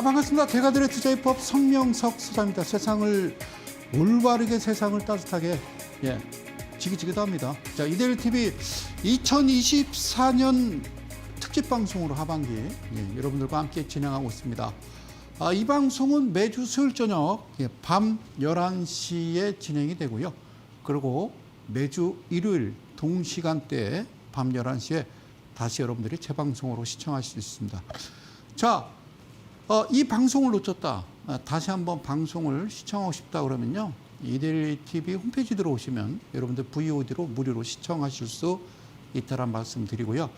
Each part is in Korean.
반갑습니다. 대가들의 투자입법 성명석 소장입니다. 올바르게 세상을 따뜻하게 지기지기도 합니다. 자, 이데일TV 2024년 특집 방송으로 하반기 여러분들과 함께 진행하고 있습니다. 이 방송은 매주 수요일 저녁 밤 11시에 진행이 되고요. 그리고 매주 일요일 동시간대에 밤 11시에 다시 여러분들이 재방송으로 시청하실 수 있습니다. 자, 이 방송을 놓쳤다. 다시 한번 방송을 시청하고 싶다 그러면요. 이데일TV 홈페이지 들어오시면 여러분들 VOD로 무료로 시청하실 수 있다는 말씀 드리고요.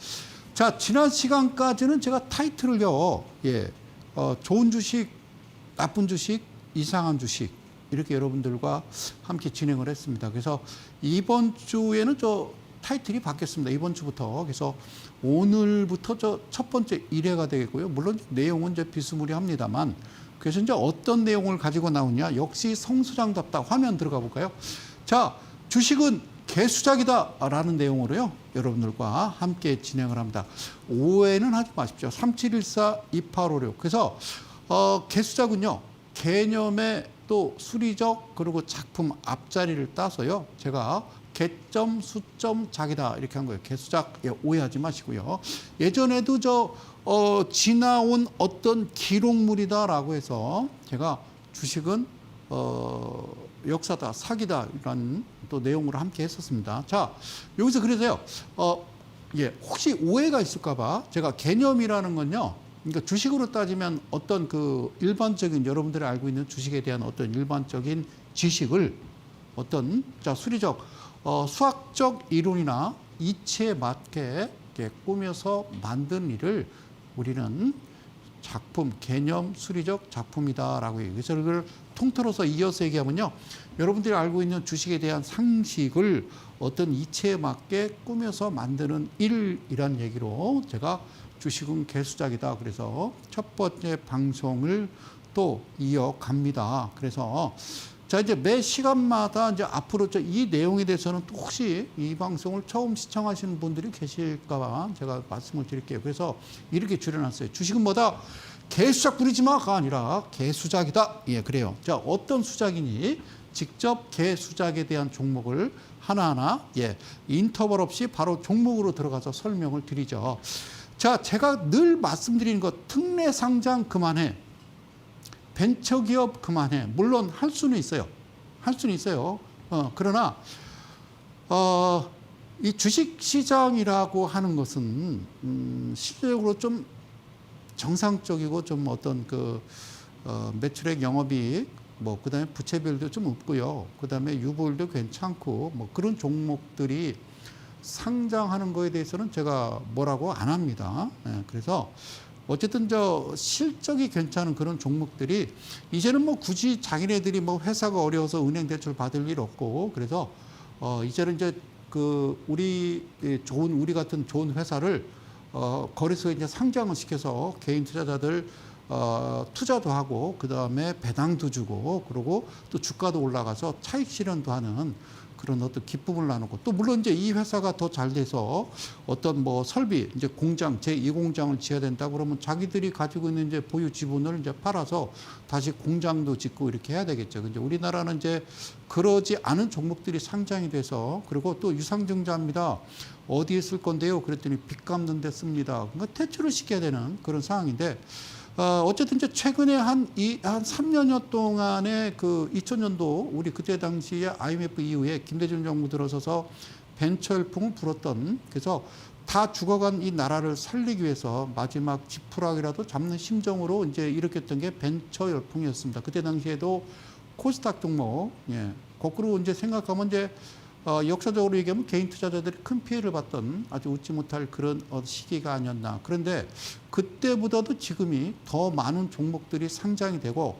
자, 지난 시간까지는 제가 타이틀을요. 좋은 주식, 나쁜 주식, 이상한 주식 이렇게 여러분들과 함께 진행을 했습니다. 그래서 이번 주에는 타이틀이 바뀌었습니다. 이번 주부터. 그래서 오늘부터 첫 번째 1회가 되겠고요. 물론 내용은 이제 비스무리합니다만. 그래서 이제 어떤 내용을 가지고 나오냐. 역시 성 소장답다. 화면 들어가 볼까요? 자, 주식은 개수작이다 라는 내용으로요. 여러분들과 함께 진행을 합니다. 오해는 하지 마십시오. 3714-2856. 그래서 개수작은요. 개념의 또 수리적 그리고 작품 앞자리를 따서요. 제가 개점, 수점, 작이다 이렇게 한 거예요. 개수작 오해하지 마시고요. 예전에도 지나온 어떤 기록물이다라고 해서 제가 주식은 역사다, 사기다 이런 또 내용으로 함께 했었습니다. 자, 여기서 그래서요. 혹시 오해가 있을까봐 제가 개념이라는 건요. 그러니까 주식으로 따지면 어떤 그 일반적인 여러분들이 알고 있는 주식에 대한 어떤 일반적인 지식을 어떤 수리적 수학적 이론이나 이치에 맞게 꾸며서 만든 일을 우리는 작품, 개념, 수리적 작품이다라고 해요. 그래서 그걸 통틀어서 이어서 얘기하면요. 여러분들이 알고 있는 주식에 대한 상식을 어떤 이치에 맞게 꾸며서 만드는 일이란 얘기로 제가 주식은 개수작이다. 그래서 첫 번째 방송을 또 이어갑니다. 그래서 자, 이제 매 시간마다 이제 앞으로 이 내용에 대해서는 또 혹시 이 방송을 처음 시청하시는 분들이 계실까봐 제가 말씀을 드릴게요. 그래서 이렇게 줄여놨어요. 주식은 뭐다? 개수작 부리지 마가 아니라 개수작이다. 그래요. 자, 어떤 수작이니? 직접 개수작에 대한 종목을 하나하나 인터벌 없이 바로 종목으로 들어가서 설명을 드리죠. 자, 제가 늘 말씀드리는 것, 특례 상장 그만해. 벤처기업 그만해. 물론 할 수는 있어요. 할 수는 있어요. 그러나 이 주식시장이라고 하는 것은 실질적으로 좀 정상적이고 좀 어떤 매출액 영업이익 그다음에 부채비율도 좀 없고요. 그다음에 유보율도 괜찮고 그런 종목들이 상장하는 거에 대해서는 제가 뭐라고 안 합니다. 그래서 어쨌든 실적이 괜찮은 그런 종목들이 이제는 굳이 자기네들이 회사가 어려워서 은행 대출 받을 일 없고 그래서 이제는 이제 우리 같은 좋은 회사를 거래소에 이제 상장을 시켜서 개인 투자자들 투자도 하고 그다음에 배당도 주고 그리고 또 주가도 올라가서 차익 실현도 하는 그런 어떤 기쁨을 나누고 또 물론 이제 이 회사가 더 잘 돼서 어떤 설비 이제 공장 제2공장을 지어야 된다 그러면 자기들이 가지고 있는 이제 보유 지분을 이제 팔아서 다시 공장도 짓고 이렇게 해야 되겠죠. 근데 우리나라는 이제 그러지 않은 종목들이 상장이 돼서 그리고 또 유상증자입니다. 어디에 쓸 건데요? 그랬더니 빚 갚는 데 씁니다. 그러니까 퇴출을 시켜야 되는 그런 상황인데 어쨌든 이제 최근에 한 3년여 동안의 2000년도 우리 그때 당시에 IMF 이후에 김대중 정부 들어서서 벤처 열풍을 불었던 그래서 다 죽어간 이 나라를 살리기 위해서 마지막 지푸라기라도 잡는 심정으로 이제 일으켰던 게 벤처 열풍이었습니다. 그때 당시에도 코스닥 종목, 거꾸로 이제 생각하면 이제 역사적으로 얘기하면 개인 투자자들이 큰 피해를 봤던 아주 웃지 못할 그런 시기가 아니었나. 그런데 그때보다도 지금이 더 많은 종목들이 상장이 되고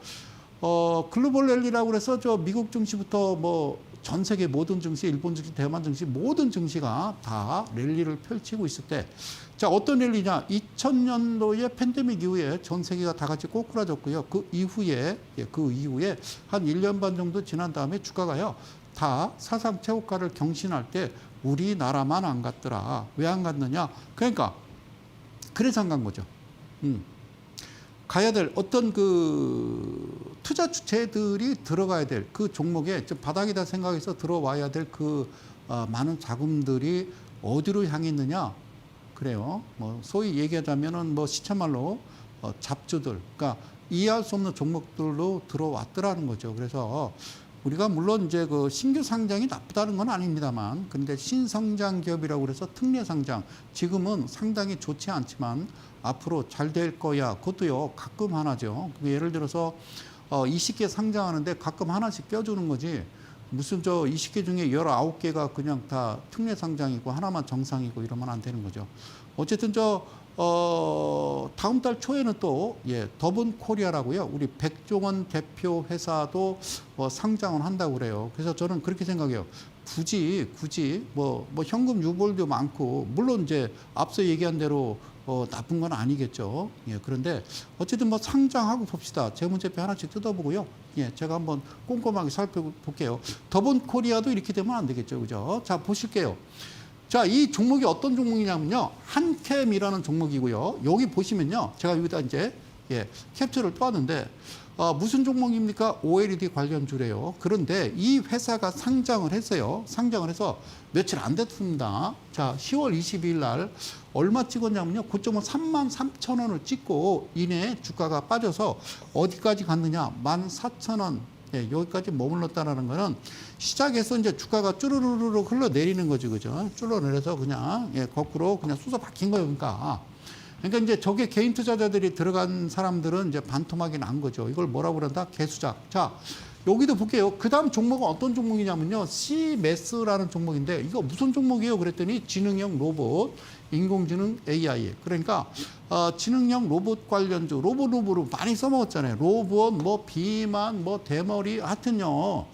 글로벌 랠리라고 해서 미국 증시부터 전 세계 모든 증시, 일본 증시, 대만 증시 모든 증시가 다 랠리를 펼치고 있을 때 자, 어떤 랠리냐? 2000년도에 팬데믹 이후에 전 세계가 다 같이 꼬꾸라졌고요. 그 이후에 한 1년 반 정도 지난 다음에 주가가요. 다 사상 최고가를 경신할 때 우리나라만 안 갔더라. 왜 안 갔느냐? 그러니까 그래서 안 간 거죠. 가야 될 어떤 그 투자 주체들이 들어가야 될 그 종목에 좀 바닥이다 생각해서 들어와야 될 그 많은 자금들이 어디로 향해 있느냐? 그래요. 뭐 소위 얘기하자면은 뭐 시차말로 잡주들, 그러니까 이해할 수 없는 종목들로 들어왔더라는 거죠. 그래서 우리가 물론 이제 그 신규 상장이 나쁘다는 건 아닙니다만, 그런데 신성장 기업이라고 그래서 특례 상장, 지금은 상당히 좋지 않지만 앞으로 잘 될 거야. 그것도요, 가끔 하나죠. 예를 들어서 20개 상장하는데 가끔 하나씩 껴주는 거지. 무슨 저 20개 중에 19개가 그냥 다 특례 상장이고 하나만 정상이고 이러면 안 되는 거죠. 어쨌든 다음 달 초에는 또, 더본 코리아라고요. 우리 백종원 대표 회사도 상장을 한다고 그래요. 그래서 저는 그렇게 생각해요. 굳이, 뭐 현금 유볼도 많고, 물론 이제 앞서 얘기한 대로 나쁜 건 아니겠죠. 그런데 어쨌든 뭐 상장하고 봅시다. 재무제표 하나씩 뜯어보고요. 제가 한번 꼼꼼하게 살펴볼게요. 더본 코리아도 이렇게 되면 안 되겠죠. 그죠? 자, 보실게요. 자, 이 종목이 어떤 종목이냐면요. 한캠이라는 종목이고요. 여기 보시면요. 제가 여기다 이제 캡처를 또 하는데, 무슨 종목입니까? OLED 관련주래요. 그런데 이 회사가 상장을 했어요. 상장을 해서 며칠 안 됐습니다. 자, 10월 22일 날 얼마 찍었냐면요. 고점은 33,000원을 찍고 이내 주가가 빠져서 어디까지 갔느냐? 14,000원. 여기까지 머물렀다라는 거는 시작해서 이제 주가가 쭈르르르 흘러내리는 거죠. 그죠? 쭈르내려서 그냥 거꾸로 그냥 쑤서 박힌 거예요. 그러니까 이제 저게 개인 투자자들이 들어간 사람들은 이제 반토막이 난 거죠. 이걸 뭐라고 그런다? 개수작. 자, 여기도 볼게요. 그 다음 종목은 어떤 종목이냐면요. CMS라는 종목인데 이거 무슨 종목이에요? 그랬더니 지능형 로봇, 인공지능 AI. 그러니까 지능형 로봇 관련주, 로봇으로 많이 써먹었잖아요. 로봇, 뭐 비만, 뭐 대머리, 하여튼요.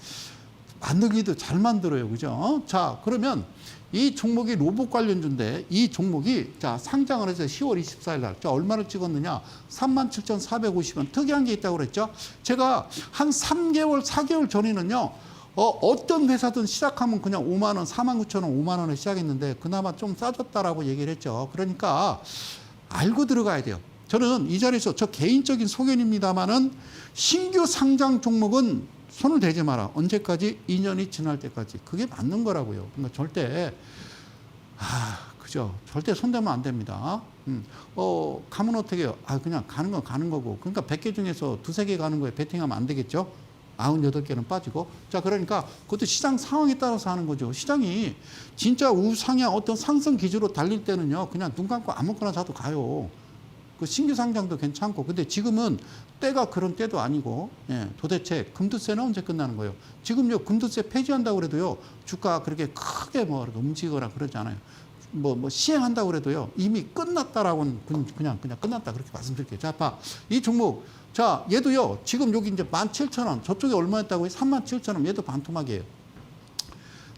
만들기도 잘 만들어요. 그죠? 자, 그러면 이 종목이 로봇 관련주인데 이 종목이 자 상장을 해서 10월 24일 날 자 얼마를 찍었느냐 37,450원. 특이한 게 있다고 그랬죠. 제가 한 3개월 4개월 전에는요 어떤 회사든 시작하면 그냥 5만 원 49,000원 5만 원에 시작했는데 그나마 좀 싸졌다라고 얘기를 했죠. 그러니까 알고 들어가야 돼요. 저는 이 자리에서 저 개인적인 소견입니다만은 신규 상장 종목은 손을 대지 마라. 언제까지? 2년이 지날 때까지. 그게 맞는 거라고요. 그러니까 절대, 그죠. 절대 손대면 안 됩니다. 가면 어떻게 해요? 그냥 가는 건 가는 거고. 그러니까 100개 중에서 2-3개 가는 거에 베팅하면 안 되겠죠? 98개는 빠지고. 자, 그러니까 그것도 시장 상황에 따라서 하는 거죠. 시장이 진짜 우상향 어떤 상승 기조로 달릴 때는요, 그냥 눈 감고 아무거나 사도 가요. 그 신규 상장도 괜찮고. 근데 지금은 때가 그런 때도 아니고, 도대체 금두세는 언제 끝나는 거예요? 지금요, 금두세 폐지한다고 그래도요, 주가 그렇게 크게 뭐 움직이거나 그러지 않아요. 뭐 시행한다고 그래도요, 이미 끝났다라고는 그냥 끝났다. 그렇게 말씀드릴게요. 자, 봐. 이 종목. 자, 얘도요, 지금 여기 이제 17,000원. 저쪽에 얼마였다고요? 37,000원. 얘도 반토막이에요.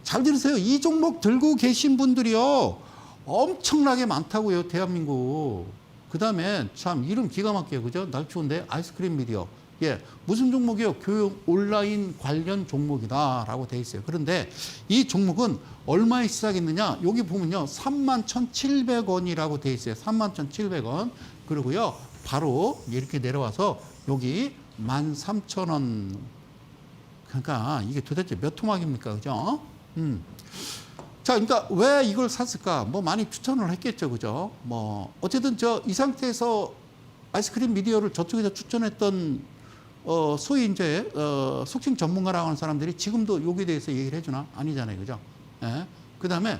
잘 들으세요. 이 종목 들고 계신 분들이요, 엄청나게 많다고요, 대한민국. 그 다음에 참 이름 기가 막혀요. 그죠? 날 추운데 아이스크림 미디어. 무슨 종목이요? 교육 온라인 관련 종목이다라고 돼 있어요. 그런데 이 종목은 얼마에 시작했느냐? 여기 보면요. 31,700원이라고 돼 있어요. 31,700원. 그리고요. 바로 이렇게 내려와서 여기 13,000원. 그러니까 이게 도대체 몇 토막입니까? 그죠? 자, 그러니까 왜 이걸 샀을까? 뭐 많이 추천을 했겠죠, 그죠? 뭐 어쨌든 이 상태에서 아이스크림 미디어를 저쪽에서 추천했던 소위 이제 속칭 전문가라고 하는 사람들이 지금도 여기에 대해서 얘기를 해주나? 아니잖아요, 그죠? 그다음에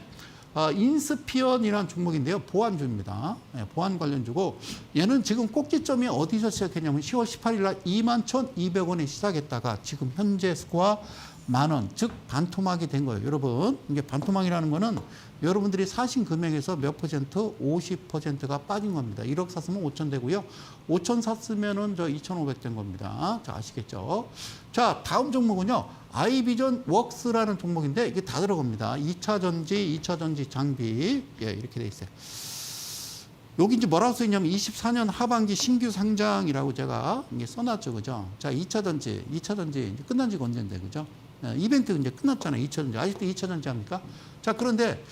인스피언이라는 종목인데요, 보안주입니다. 보안 관련주고 얘는 지금 꼭지점이 어디서 시작했냐면 10월 18일 날 21,200원에 시작했다가 지금 현재 스코어 10,000원, 즉 반토막이 된 거예요. 여러분, 이게 반토막이라는 거는 여러분들이 사신 금액에서 몇 퍼센트? 50%가 빠진 겁니다. 1억 샀으면 5천 되고요. 5천 샀으면은 2,500 된 겁니다. 자, 아시겠죠? 자, 다음 종목은요. 아이비전 웍스라는 종목인데 이게 다 들어갑니다. 2차 전지 장비. 이렇게 돼 있어요. 여기 이제 뭐라고 써 있냐면 24년 하반기 신규 상장이라고 제가 이게 써놨죠. 그죠? 자, 2차 전지 이제 끝난 지가 언젠데, 그죠? 이벤트 이제 끝났잖아요. 2차전지. 아직도 2차전지 합니까? 자, 그런데,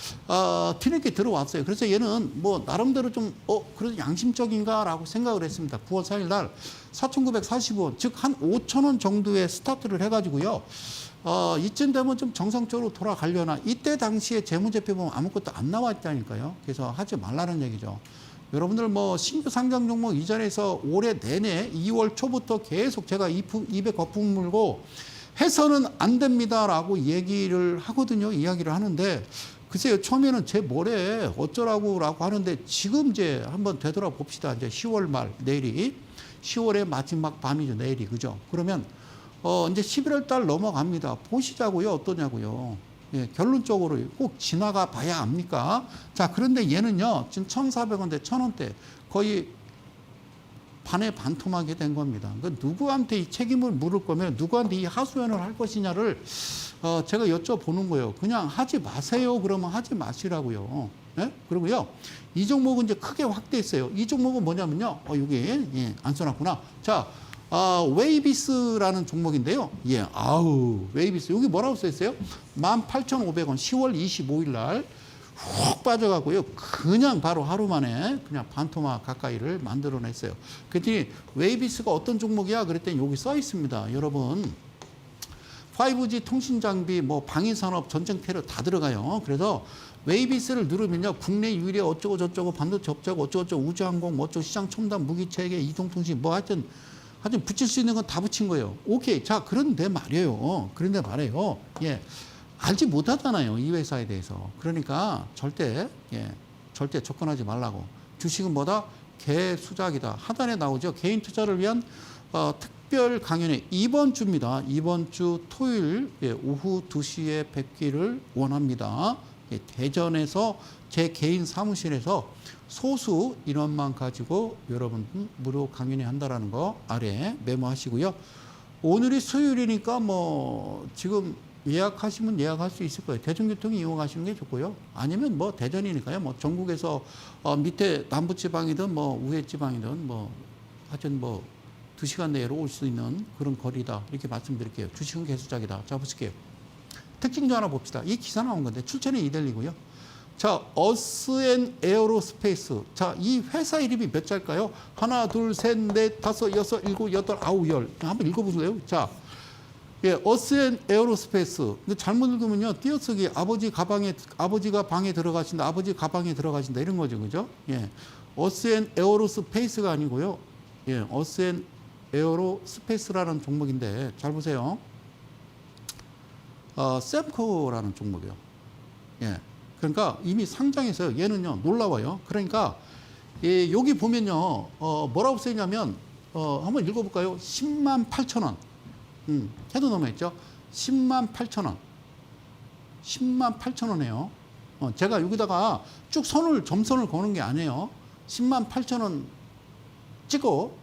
뒤늦게 들어왔어요. 그래서 얘는 뭐, 나름대로 좀, 그래도 양심적인가라고 생각을 했습니다. 9월 4일 날 4,940원, 즉, 한 5,000원 정도의 스타트를 해가지고요. 이쯤 되면 좀 정상적으로 돌아가려나. 이때 당시에 재무제표 보면 아무것도 안 나왔다니까요. 그래서 하지 말라는 얘기죠. 여러분들 뭐 신규 상장 종목 이전에서 올해 내내 2월 초부터 계속 제가 입에 거품 물고 해서는 안 됩니다라고 얘기를 하거든요. 이야기를 하는데 글쎄요. 처음에는 제 뭐래 어쩌라고라고 하는데 지금 이제 한번 되돌아봅시다. 이제 10월 말 내일이 10월의 마지막 밤이죠. 내일이 그죠? 그러면 이제 11월 달 넘어갑니다. 보시자고요. 어떠냐고요. 예, 결론적으로 꼭 지나가 봐야 합니까? 자, 그런데 얘는요, 지금 1,400원대, 1,000원대 거의 반에 반토막이 된 겁니다. 그 누구한테 이 책임을 물을 거면 누구한테 이 하소연을 할 것이냐를 제가 여쭤보는 거예요. 그냥 하지 마세요. 그러면 하지 마시라고요. 예? 그리고요, 이 종목은 이제 크게 확대했어요. 이 종목은 뭐냐면요, 여기 예, 안 써놨구나. 자. 웨이비스라는 종목인데요. 예, 웨이비스. 여기 뭐라고 써있어요? 18,500원 10월 25일 날 훅 빠져가고요. 그냥 바로 하루 만에 그냥 반토막 가까이를 만들어냈어요. 그랬더니 웨이비스가 어떤 종목이야? 그랬더니 여기 써 있습니다. 여러분. 5G 통신 장비, 뭐 방위산업, 전쟁 테러 다 들어가요. 그래서 웨이비스를 누르면요, 국내 유일의 어쩌고 저쩌고 반도체 업자고 어쩌고 저쩌고 우주항공, 뭐 어쩌고 시장 첨단 무기체계, 이동통신, 뭐 하여튼 붙일 수 있는 건 다 붙인 거예요. 오케이. 자, 그런데 말이에요. 예. 알지 못하잖아요. 이 회사에 대해서. 그러니까 절대 접근하지 말라고. 주식은 뭐다? 개수작이다. 하단에 나오죠. 개인 투자를 위한 특별 강연회 이번 주입니다. 이번 주 토요일 오후 2시에 뵙기를 원합니다. 대전에서 제 개인 사무실에서 소수 인원만 가지고 여러분 무료 강연회 한다라는 거 아래 메모하시고요. 오늘이 수요일이니까 뭐 지금 예약하시면 예약할 수 있을 거예요. 대중교통 이용하시는 게 좋고요. 아니면 뭐 대전이니까요. 뭐 전국에서 밑에 남부지방이든 뭐 우회지방이든 뭐 하여튼 뭐 2시간 내로 올 수 있는 그런 거리다. 이렇게 말씀드릴게요. 주식은 개수작이다. 자, 보실게요. 특징 좀 하나 봅시다. 이 기사 나온 건데 출처는 이델리고요. 자, 어스앤 에어로스페이스. 자, 이 회사 이름이 몇 자일까요? 하나, 둘, 셋, 넷, 다섯, 여섯, 일곱, 여덟, 아홉, 열. 한번 읽어보실래요? 자, 예, 어스앤 에어로스페이스. 근데 잘못 읽으면요, 띄어쓰기 아버지가 방에 들어가신다, 아버지 가방에 들어가신다 이런 거죠, 그죠? 예, 어스앤 에어로스페이스가 아니고요. 예, 어스앤 에어로스페이스라는 종목인데 잘 보세요. 셈코라는 종목이요. 예. 그러니까 이미 상장했어요. 얘는요, 놀라워요. 그러니까, 여기 보면요, 뭐라고 쓰이냐면, 한번 읽어볼까요? 10만 8천 원. 해도 넘어있죠? 10만 8천 원. 10만 8천 원이에요. 제가 여기다가 쭉 점선을 거는 게 아니에요. 10만 8천 원 찍고,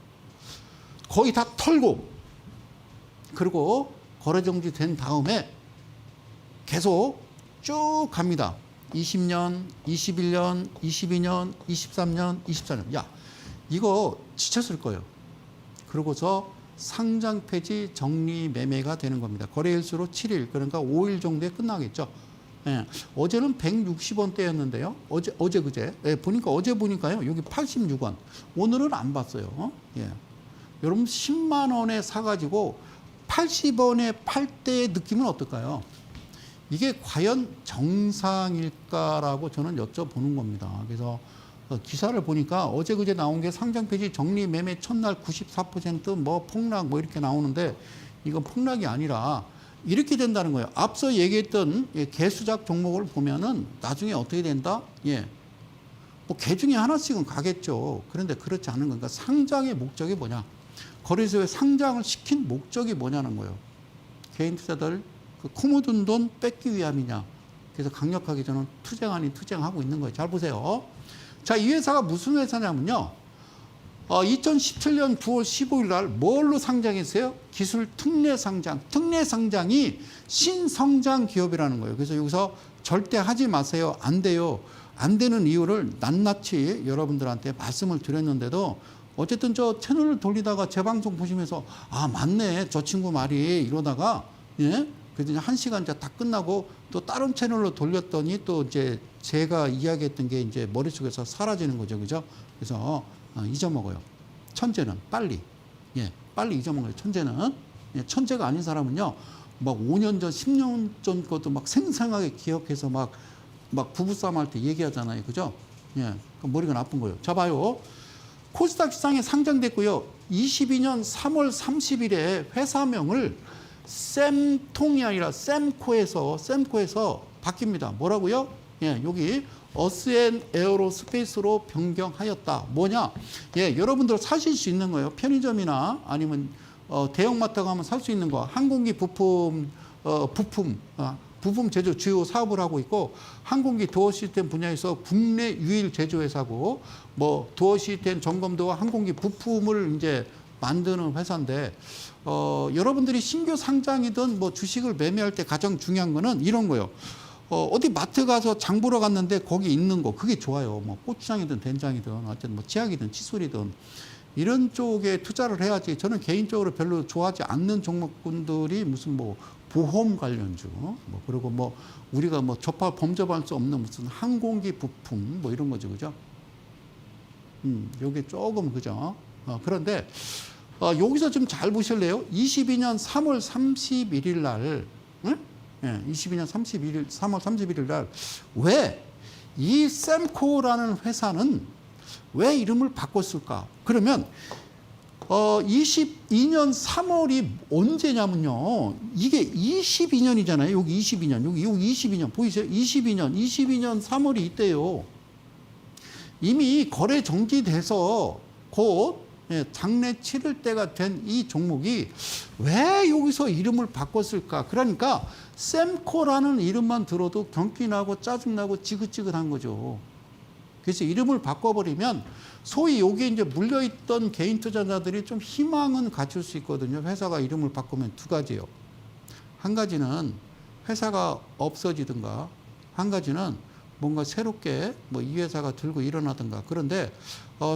거의 다 털고, 그리고 거래정지 된 다음에 계속 쭉 갑니다. 20년, 21년, 22년, 23년, 24년. 야, 이거 지쳤을 거예요. 그러고서 상장 폐지 정리 매매가 되는 겁니다. 거래일수로 7일, 그러니까 5일 정도에 끝나겠죠. 예, 어제는 160원대였는데요. 어제 예, 어제 보니까요. 여기 86원. 오늘은 안 봤어요. 예. 여러분 10만 원에 사가지고 80원에 팔 때의 느낌은 어떨까요? 이게 과연 정상일까라고 저는 여쭤보는 겁니다. 그래서 기사를 보니까 어제 나온 게 상장 폐지 정리 매매 첫날 94% 뭐 폭락 뭐 이렇게 나오는데 이건 폭락이 아니라 이렇게 된다는 거예요. 앞서 얘기했던 개수작 종목을 보면은 나중에 어떻게 된다? 예. 뭐 개 중에 하나씩은 가겠죠. 그런데 그렇지 않은 거니까 상장의 목적이 뭐냐? 거래소에 상장을 시킨 목적이 뭐냐는 거예요. 개인 투자들 코 묻은 돈 뺏기 위함이냐. 그래서 강력하게 저는 투쟁 아닌 투쟁하고 있는 거예요. 잘 보세요. 자, 이 회사가 무슨 회사냐면요. 2017년 9월 15일 날 뭘로 상장했어요? 기술 특례 상장. 특례 상장이 신성장 기업이라는 거예요. 그래서 여기서 절대 하지 마세요. 안 돼요. 안 되는 이유를 낱낱이 여러분들한테 말씀을 드렸는데도 어쨌든 저 채널을 돌리다가 제 방송 보시면서 아, 맞네. 저 친구 말이 이러다가 예? 그래서 이제 1시간 이제 다 끝나고 또 다른 채널로 돌렸더니 또 이제 제가 이야기했던 게 이제 머릿속에서 사라지는 거죠. 그죠? 그래서 잊어먹어요. 천재는 빨리. 예, 빨리 잊어먹어요. 천재는. 예, 천재가 아닌 사람은요. 막 5년 전, 10년 전 것도 막 생생하게 기억해서 막 부부싸움 할 때 얘기하잖아요. 그죠? 예, 머리가 나쁜 거예요. 자, 봐요. 코스닥 시장에 상장됐고요. 22년 3월 30일에 회사명을 셈통이 아니라 셈코에서 바뀝니다. 뭐라고요? 예, 여기 어스앤에어로스페이스로 변경하였다. 뭐냐? 예, 여러분들 사실 수 있는 거예요. 편의점이나 아니면 대형마트 가면 살 수 있는 거. 항공기 부품 제조 주요 사업을 하고 있고, 항공기 도어 시스템 분야에서 국내 유일 제조회사고, 뭐 도어 시스템 점검도와 항공기 부품을 이제 만드는 회사인데, 여러분들이 신규 상장이든 뭐 주식을 매매할 때 가장 중요한 거는 이런 거예요. 어디 마트 가서 장 보러 갔는데 거기 있는 거, 그게 좋아요. 뭐 고추장이든 된장이든 어쨌든 뭐 치약이든 칫솔이든 이런 쪽에 투자를 해야지. 저는 개인적으로 별로 좋아하지 않는 종목군들이 무슨 뭐 보험 관련주, 뭐 그리고 뭐 우리가 뭐 범접할 수 없는 무슨 항공기 부품 뭐 이런 거죠, 그죠? 요게 조금 그죠? 그런데 여기서 좀 잘 보실래요? 22년 3월 31일 날, 응? 예, 22년 3월 31일 날 왜 이 셈코라는 회사는 왜 이름을 바꿨을까? 그러면 22년 3월이 언제냐면요. 이게 22년이잖아요. 여기 22년. 여기 22년. 보이세요? 22년 3월이 이때요. 이미 거래 정지돼서 곧 장래 치를 때가 된 이 종목이 왜 여기서 이름을 바꿨을까? 그러니까 셈코라는 이름만 들어도 경기나고 짜증나고 지긋지긋한 거죠. 그래서 이름을 바꿔버리면 소위 여기에 이제 물려있던 개인 투자자들이 좀 희망은 갖출 수 있거든요. 회사가 이름을 바꾸면 두 가지예요. 한 가지는 회사가 없어지든가, 한 가지는 뭔가 새롭게 뭐 이 회사가 들고 일어나든가. 그런데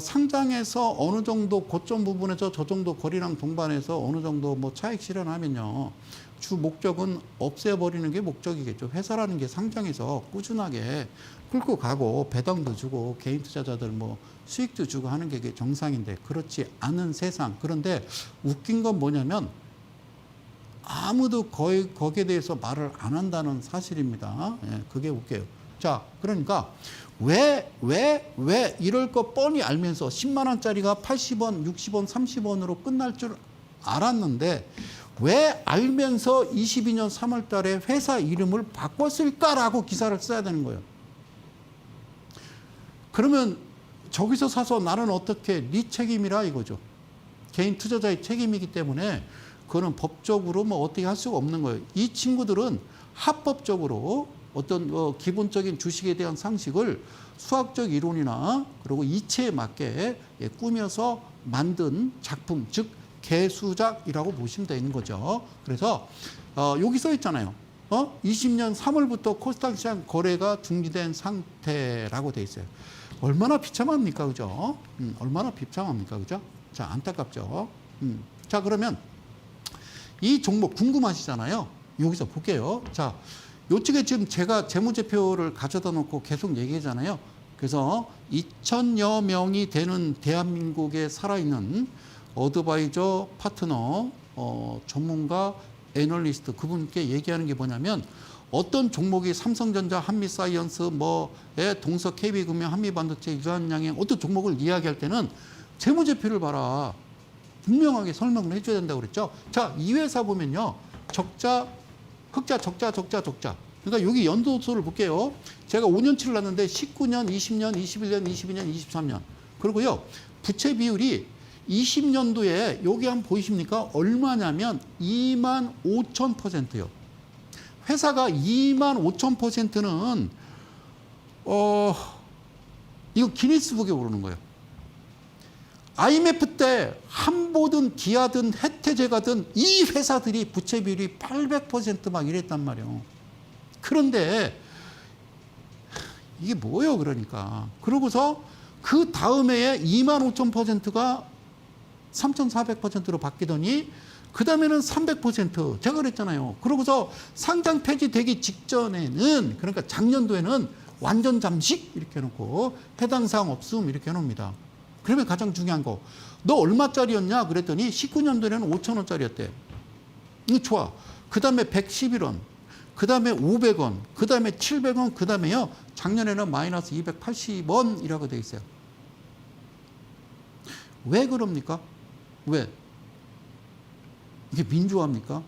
상장해서 어느 정도 고점 부분에서 저 정도 거리랑 동반해서 어느 정도 뭐 차익 실현하면요. 주 목적은 없애버리는 게 목적이겠죠. 회사라는 게 상장해서 꾸준하게 끌고 가고 배당도 주고 개인 투자자들 뭐 수익도 주고 하는 게 정상인데 그렇지 않은 세상. 그런데 웃긴 건 뭐냐면 아무도 거의 거기에 대해서 말을 안 한다는 사실입니다. 예, 그게 웃겨요. 자, 그러니까 왜 이럴 거 뻔히 알면서 10만 원짜리가 80원, 60원, 30원으로 끝날 줄 알았는데 왜 알면서 22년 3월 달에 회사 이름을 바꿨을까라고 기사를 써야 되는 거예요. 그러면 저기서 사서 나는 어떻게 네 책임이라 이거죠. 개인 투자자의 책임이기 때문에 그거는 법적으로 뭐 어떻게 할 수가 없는 거예요. 이 친구들은 합법적으로 어떤 기본적인 주식에 대한 상식을 수학적 이론이나 그리고 이치에 맞게 꾸며서 만든 작품, 즉 개수작이라고 보시면 되는 거죠. 그래서 여기 써 있잖아요. 20년 3월부터 코스닥 시장 거래가 중지된 상태라고 돼 있어요. 얼마나 비참합니까, 그죠? 얼마나 비참합니까, 그죠? 자, 안타깝죠. 자, 그러면 이 종목 궁금하시잖아요. 여기서 볼게요. 자, 요쪽에 지금 제가 재무제표를 가져다 놓고 계속 얘기하잖아요. 그래서 2,000여 명이 되는 대한민국에 살아있는 어드바이저, 파트너, 전문가, 애널리스트 그분께 얘기하는 게 뭐냐면 어떤 종목이 삼성전자, 한미사이언스, 동서 KB금융, 한미반도체, 유한양행 어떤 종목을 이야기할 때는 재무제표를 봐라. 분명하게 설명을 해줘야 된다고 그랬죠. 자, 이 회사 보면요. 적자, 흑자, 적자. 그러니까 여기 연도수를 볼게요. 제가 5년치를 놨는데 19년, 20년, 21년, 22년, 23년. 그리고요. 부채 비율이 20년도에 여기 한번 보이십니까? 얼마냐면 25,000%요. 회사가 25,000%는 이거 기니스북에 오르는 거예요. IMF 때 한보든 기아든 혜태제가든 이 회사들이 부채 비율이 800% 막 이랬단 말이에요. 그런데 이게 뭐예요, 그러니까. 그러고서 그 다음 해에 25,000%가 3,400%로 바뀌더니 그 다음에는 300%. 제가 그랬잖아요. 그러고서 상장 폐지되기 직전에는, 그러니까 작년도에는 완전 잠식 이렇게 해놓고 해당 사항 없음 이렇게 해놓습니다. 그러면 가장 중요한 거, 너 얼마짜리였냐 그랬더니 19년도에는 5,000원짜리였대. 이거 좋아. 그 다음에 111원, 그 다음에 500원, 그 다음에 700원, 그 다음에요 작년에는 마이너스 280원이라고 돼 있어요. 왜 그럽니까? 왜? 이게 민주화입니까?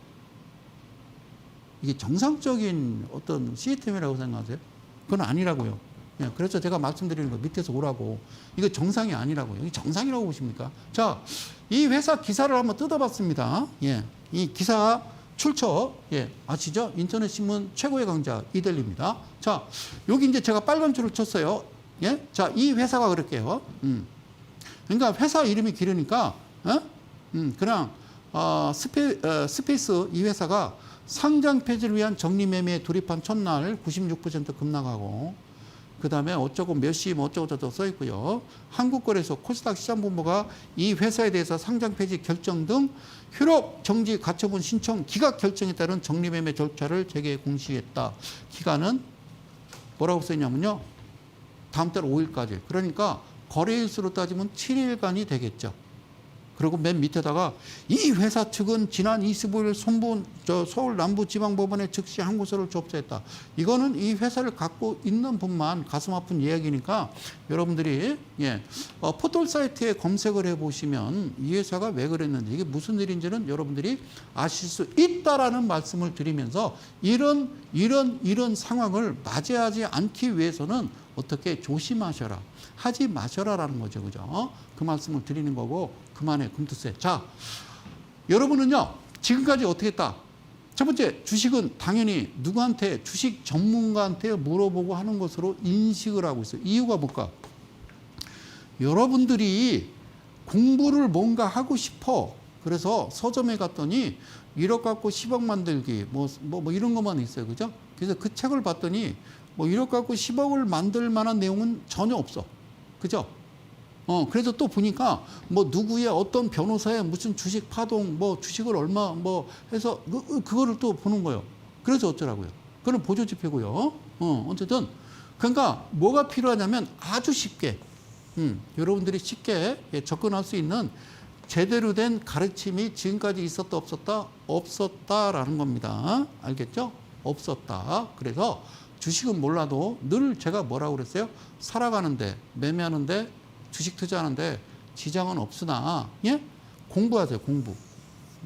이게 정상적인 어떤 시스템이라고 생각하세요? 그건 아니라고요. 예, 그래서 제가 말씀드리는 거 밑에서 오라고. 이거 정상이 아니라고요. 이게 정상이라고 보십니까? 자, 이 회사 기사를 한번 뜯어봤습니다. 예, 이 기사 출처, 예, 아시죠? 인터넷 신문 최고의 강자 이델리입니다. 자, 여기 이제 제가 빨간 줄을 쳤어요. 예, 자, 이 회사가 그럴게요. 그러니까 회사 이름이 길으니까, 그냥 스페이스 이 회사가 상장 폐지를 위한 정리매매에 돌입한 첫날 96% 급락하고, 그 다음에 어쩌고 몇 시 뭐 어쩌고저쩌고 써 있고요. 한국거래소 코스닥 시장본부가 이 회사에 대해서 상장 폐지 결정 등 효력 정지 가처분 신청 기각 결정에 따른 정리매매 절차를 재개 공시했다. 기간은 뭐라고 써 있냐면요, 다음 달 5일까지. 그러니까 거래일수로 따지면 7일간이 되겠죠. 그리고 맨 밑에다가 이 회사 측은 지난 25일 서울 남부지방법원에 즉시 항고서를 접수했다. 이거는 이 회사를 갖고 있는 분만 가슴 아픈 이야기니까 여러분들이 포털 사이트에 검색을 해보시면 이 회사가 왜 그랬는지, 이게 무슨 일인지는 여러분들이 아실 수 있다라는 말씀을 드리면서 이런 상황을 맞이하지 않기 위해서는 어떻게 조심하셔라, 하지 마셔라라는 거죠. 그죠? 그 말씀을 드리는 거고, 그만해, 금투세. 자, 여러분은요, 지금까지 어떻게 했다? 첫 번째, 주식은 당연히 누구한테, 주식 전문가한테 물어보고 하는 것으로 인식을 하고 있어요. 이유가 뭘까? 여러분들이 공부를 뭔가 하고 싶어. 그래서 서점에 갔더니 1억 갖고 10억 만들기, 뭐 이런 것만 있어요. 그죠? 그래서 그 책을 봤더니 1억 갖고 10억을 만들 만한 내용은 전혀 없어. 그죠? 그래서 또 보니까 누구의 어떤 변호사의 무슨 주식 파동, 주식을 얼마 해서 그거를 또 보는 거예요. 그래서 어쩌라고요? 그건 보조지표고요. 어쨌든 그러니까 뭐가 필요하냐면 아주 쉽게 여러분들이 쉽게 접근할 수 있는 제대로 된 가르침이 지금까지 있었다 없었다? 없었다라는 겁니다. 알겠죠? 없었다. 그래서 주식은 몰라도 늘 제가 뭐라고 그랬어요? 살아가는데, 매매하는데, 주식 투자하는데 지장은 없으나, 예? 공부하세요, 공부.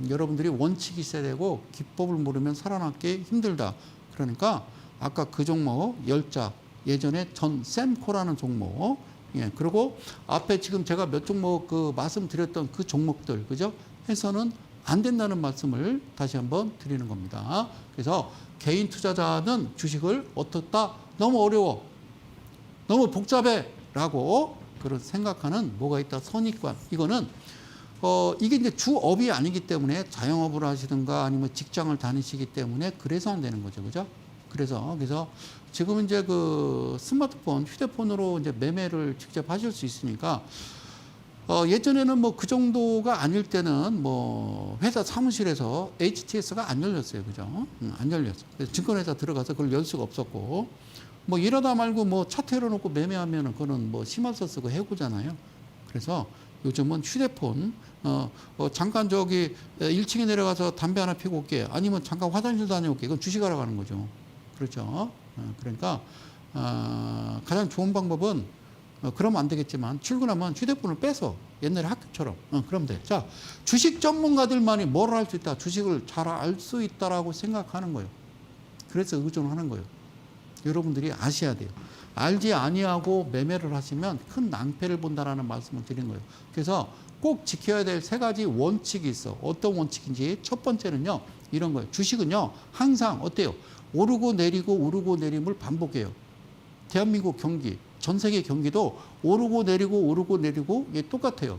여러분들이 원칙이 있어야 되고 기법을 모르면 살아남기 힘들다. 그러니까 아까 그 종목 열자, 예전에 전샘코라는 종목, 예, 그리고 앞에 지금 제가 몇 종목 말씀드렸던 그 종목들, 그죠? 해서는 안 된다는 말씀을 다시 한번 드리는 겁니다. 그래서 개인 투자자는 주식을 어떻다? 너무 어려워, 너무 복잡해 라고 그런 생각하는 뭐가 있다? 선입관. 이거는 이게 이제 주업이 아니기 때문에 자영업을 하시든가 아니면 직장을 다니시기 때문에 그래서 안 되는 거죠. 그죠? 그래서 지금 이제 그 스마트폰, 휴대폰으로 이제 매매를 직접 하실 수 있으니까 예전에는 그 정도가 아닐 때는 회사 사무실에서 HTS가 안 열렸어요. 그죠? 안 열렸어. 그래서 증권회사 들어가서 그걸 열 수가 없었고, 이러다 말고 차트 열어놓고 매매하면은 그거는 심할서 쓰고 해고잖아요. 그래서 요즘은 휴대폰, 잠깐 저기 1층에 내려가서 담배 하나 피고 올게. 아니면 잠깐 화장실 다녀올게. 이건 주식하러 가는 거죠. 그렇죠. 그러니까, 가장 좋은 방법은 그러면 안 되겠지만 출근하면 휴대폰을 빼서 옛날에 학교처럼 그러면 돼. 자, 주식 전문가들만이 뭘 할 수 있다. 주식을 잘 알 수 있다라고 생각하는 거예요. 그래서 의존하는 거예요. 여러분들이 아셔야 돼요. 알지 아니하고 매매를 하시면 큰 낭패를 본다라는 말씀을 드린 거예요. 그래서 꼭 지켜야 될 3가지 원칙이 있어. 어떤 원칙인지 첫 번째는요, 이런 거예요. 주식은요, 항상 어때요? 오르고 내리고 오르고 내림을 반복해요. 대한민국 경기, 전 세계 경기도 오르고 내리고 오르고 내리고 이게 똑같아요.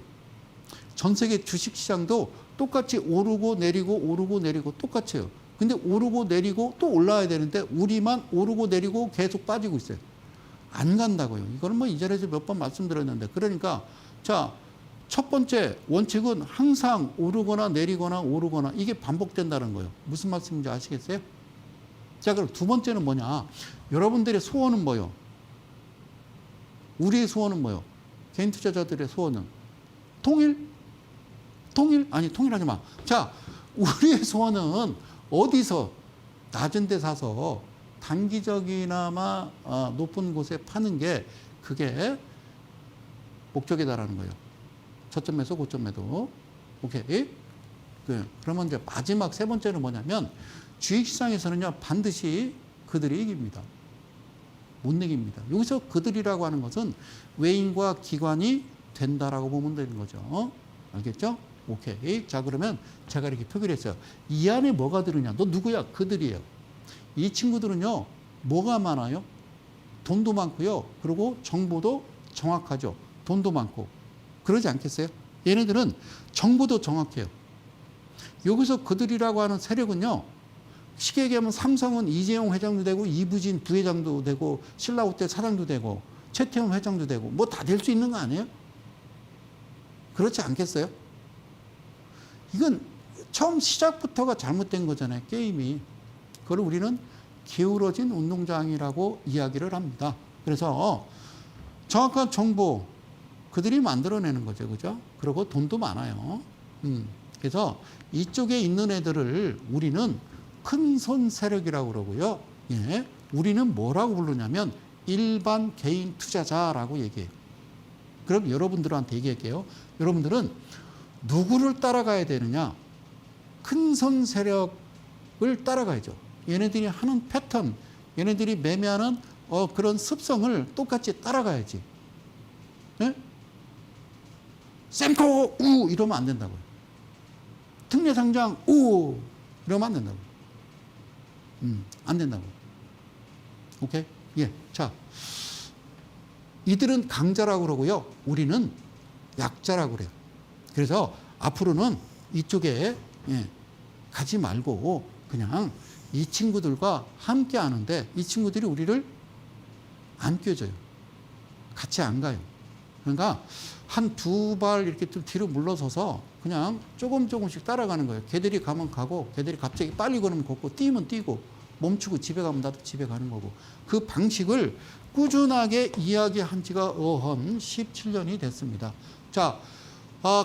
전 세계 주식시장도 똑같이 오르고 내리고 오르고 내리고 똑같아요. 근데 오르고 내리고 또 올라와야 되는데 우리만 오르고 내리고 계속 빠지고 있어요. 안 간다고요. 이거는 이 자리에서 몇 번 말씀드렸는데, 그러니까 자, 첫 번째 원칙은 항상 오르거나 내리거나 오르거나 이게 반복된다는 거예요. 무슨 말씀인지 아시겠어요? 자, 그럼 두 번째는 뭐냐? 여러분들의 소원은 뭐요? 우리의 소원은 뭐요? 개인 투자자들의 소원은 통일? 통일? 아니, 통일하지 마. 자, 우리의 소원은 어디서 낮은 데 사서 단기적이나마 높은 곳에 파는 게 그게 목적이다라는 거예요. 저점 매수, 고점 매도. 오케이. 네. 그러면 이제 마지막 세 번째는 뭐냐면 주식시장에서는요, 반드시 그들이 이깁니다. 못 이깁니다. 여기서 그들이라고 하는 것은 외인과 기관이 된다라고 보면 되는 거죠. 알겠죠? 오케이. 자, 그러면 제가 이렇게 표기를 했어요. 이 안에 뭐가 들으냐? 너 누구야? 그들이에요. 이 친구들은요, 뭐가 많아요? 돈도 많고요. 그리고 정보도 정확하죠. 돈도 많고. 그러지 않겠어요? 얘네들은 정보도 정확해요. 여기서 그들이라고 하는 세력은요, 쉽게 얘기하면 삼성은 이재용 회장도 되고 이부진 부회장도 되고 신라호텔 사장도 되고 최태원 회장도 되고 뭐 다 될 수 있는 거 아니에요? 그렇지 않겠어요? 이건 처음 시작부터가 잘못된 거잖아요. 게임이. 그걸 우리는 기울어진 운동장이라고 이야기를 합니다. 그래서 정확한 정보 그들이 만들어내는 거죠. 그죠? 그리고 돈도 많아요. 그래서 이쪽에 있는 애들을 우리는 큰손 세력이라고 그러고요. 예. 우리는 뭐라고 부르냐면 일반 개인 투자자라고 얘기해요. 그럼 여러분들한테 얘기할게요. 여러분들은 누구를 따라가야 되느냐? 큰손 세력을 따라가야죠. 얘네들이 하는 패턴, 얘네들이 매매하는 그런 습성을 똑같이 따라가야지. 예? 샘코 우 이러면 안 된다고요. 특례상장 우 이러면 안 된다고요. 안 된다고요. 오케이? 예. 자, 이들은 강자라고 그러고요. 우리는 약자라고 그래요. 그래서 앞으로는 이쪽에 가지 말고 그냥 이 친구들과 함께 하는데 이 친구들이 우리를 안 껴줘요. 같이 안 가요. 그러니까 한 두 발 이렇게 좀 뒤로 물러서서 그냥 조금씩 따라가는 거예요. 걔들이 가면 가고 걔들이 갑자기 빨리 걸으면 걷고 뛰면 뛰고 멈추고 집에 가면 나도 집에 가는 거고 그 방식을 꾸준하게 이야기한 지가 어헌 17년이 됐습니다. 자,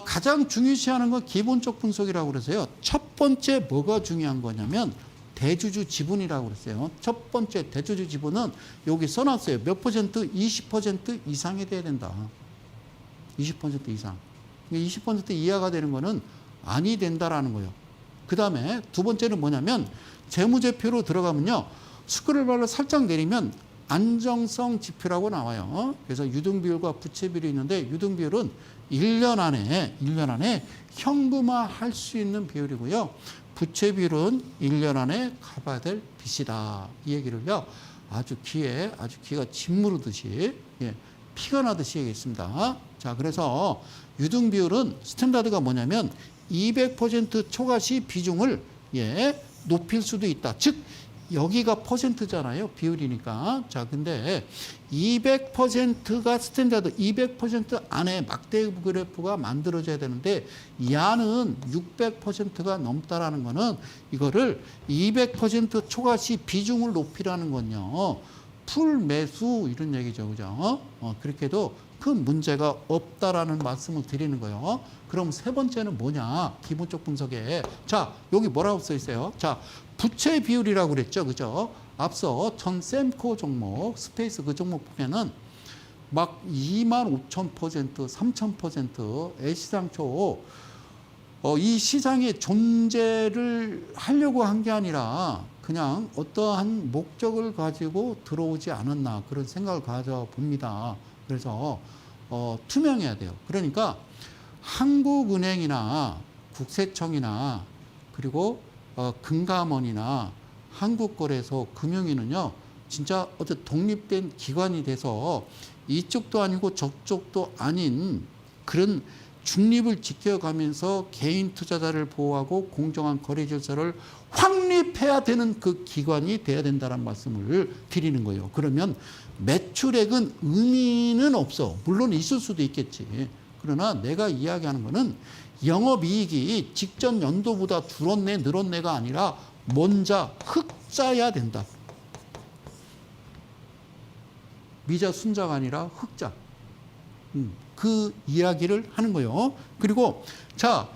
가장 중요시하는 건 기본적 분석이라고 그래서요. 첫 번째 뭐가 중요한 거냐면 대주주 지분이라고 그랬어요. 첫 번째 대주주 지분은 여기 써놨어요. 몇 퍼센트? 20% 이상이 돼야 된다. 20% 이상. 20% 이하가 되는 거는 아니 된다라는 거예요. 그 다음에 두 번째는 뭐냐면 재무제표로 들어가면요. 스크롤바를 살짝 내리면 안정성 지표라고 나와요. 그래서 유등비율과 부채비율이 있는데 유등비율은 1년 안에 현금화할 수 있는 비율이고요. 부채비율은 1년 안에 갚아야 될 빚이다. 이 얘기를요. 아주 귀가 짓무르듯이 피가 나듯이 얘기했습니다. 자, 그래서 유등비율은 스탠다드가 뭐냐면 200% 초과시 비중을 높일 수도 있다. 즉 여기가 퍼센트잖아요. 비율이니까. 자, 근데 200%가 스탠다드, 200% 안에 막대 그래프가 만들어져야 되는데 이 안은 600%가 넘다라는 거는 이거를 200% 초과시 비중을 높이라는 건요. 풀 매수 이런 얘기죠. 그죠? 그렇게 해도 큰 문제가 없다라는 말씀을 드리는 거예요. 그럼 세 번째는 뭐냐? 기본적 분석에. 자, 여기 뭐라고 써 있어요? 자, 부채 비율이라고 그랬죠. 그죠? 앞서 전 샘코 종목, 스페이스 그 종목 보면은 막 25,000%, 3,000% 애시당초 이 시장의 존재를 하려고 한 게 아니라 그냥 어떠한 목적을 가지고 들어오지 않았나 그런 생각을 가져봅니다. 그래서 투명해야 돼요. 그러니까 한국은행이나 국세청이나 그리고 금감원이나 한국거래소, 금융위는요, 진짜 어떤 독립된 기관이 돼서 이쪽도 아니고 저쪽도 아닌 그런 중립을 지켜가면서 개인 투자자를 보호하고 공정한 거래 질서를 확립해야 되는 그 기관이 돼야 된다는 말씀을 드리는 거예요. 그러면 매출액은 의미는 없어. 물론 있을 수도 있겠지. 그러나 내가 이야기하는 거는 영업이익이 직전 연도보다 줄었네 늘었네가 아니라 먼저 흑자야 된다. 미자 순자가 아니라 흑자. 그 이야기를 하는 거예요. 그리고 자,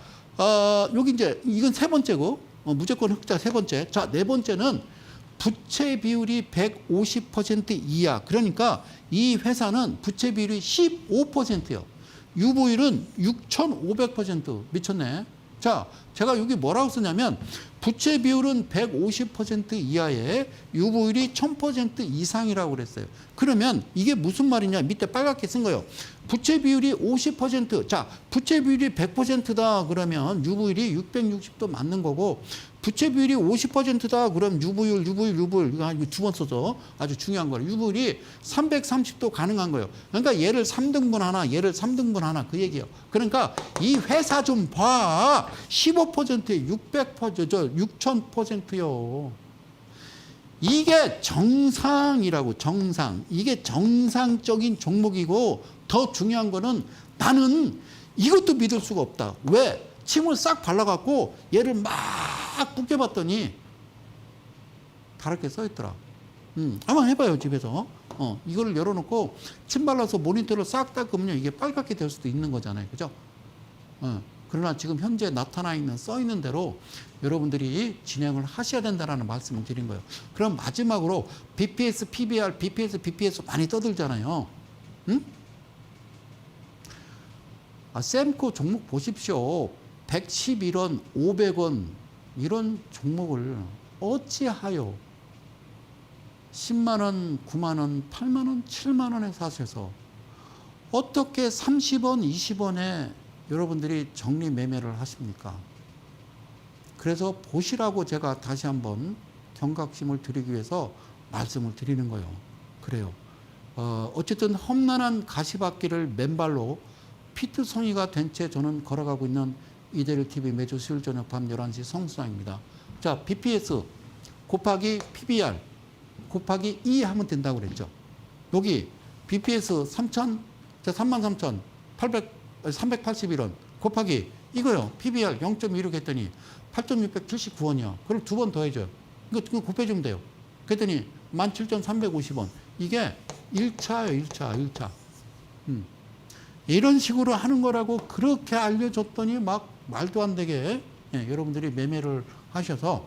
여기 이제 이건 세 번째고 무조건 흑자 세 번째. 자, 네 번째는 부채 비율이 150% 이하. 그러니까 이 회사는 부채 비율이 15%예요. 유보율은 6,500% 미쳤네. 자, 제가 여기 뭐라고 쓰냐면 부채 비율은 150% 이하에 유보율이 1000% 이상이라고 그랬어요. 그러면 이게 무슨 말이냐? 밑에 빨갛게 쓴 거예요. 부채 비율이 50%. 자, 부채 비율이 100%다 그러면 유보율이 660도 맞는 거고, 부채 비율이 50%다 그럼 유보율 이거 두 번 써서 아주 중요한 거예요. 유보율이 330도 가능한 거예요. 그러니까 얘를 3등분 하나, 얘를 3등분 하나 그 얘기예요. 그러니까 이 회사 좀 봐. 15%에 6000%요. 이게 정상이라고, 정상. 이게 정상적인 종목이고, 더 중요한 거는 나는 이것도 믿을 수가 없다. 왜? 침을 싹 발라갖고 얘를 막 붓겨봤더니 다르게 써있더라. 한번 해봐요, 집에서. 이거를 열어놓고 침 발라서 모니터를 싹 닦으면 이게 빨갛게 될 수도 있는 거잖아요. 그죠? 그러나 지금 현재 나타나 있는, 써 있는 대로 여러분들이 진행을 하셔야 된다는 말씀을 드린 거예요. 그럼 마지막으로 BPS, PBR, BPS, BPS 많이 떠들잖아요. 셈코 종목 보십시오. 111원, 500원 이런 종목을 어찌하여 10만원, 9만원, 8만원, 7만원에 사셔서 어떻게 30원, 20원에 여러분들이 정리 매매를 하십니까? 그래서 보시라고 제가 다시 한번 경각심을 드리기 위해서 말씀을 드리는 거예요. 그래요. 어쨌든 험난한 가시밭길을 맨발로 피트송이가 된 채 저는 걸어가고 있는 이대일TV 매주 수요일 저녁 밤 11시 성수장입니다. 자, BPS 곱하기 PBR 곱하기 2 하면 된다고 그랬죠. 여기 BPS 381,881원 곱하기 이거요. PBR 0.26 했더니 8,679원이요. 그걸 두 번 더해줘요. 이거 곱해주면 돼요. 그랬더니 17,350원. 이게 1차예요. 1차. 이런 식으로 하는 거라고 그렇게 알려줬더니 막 말도 안 되게 여러분들이 매매를 하셔서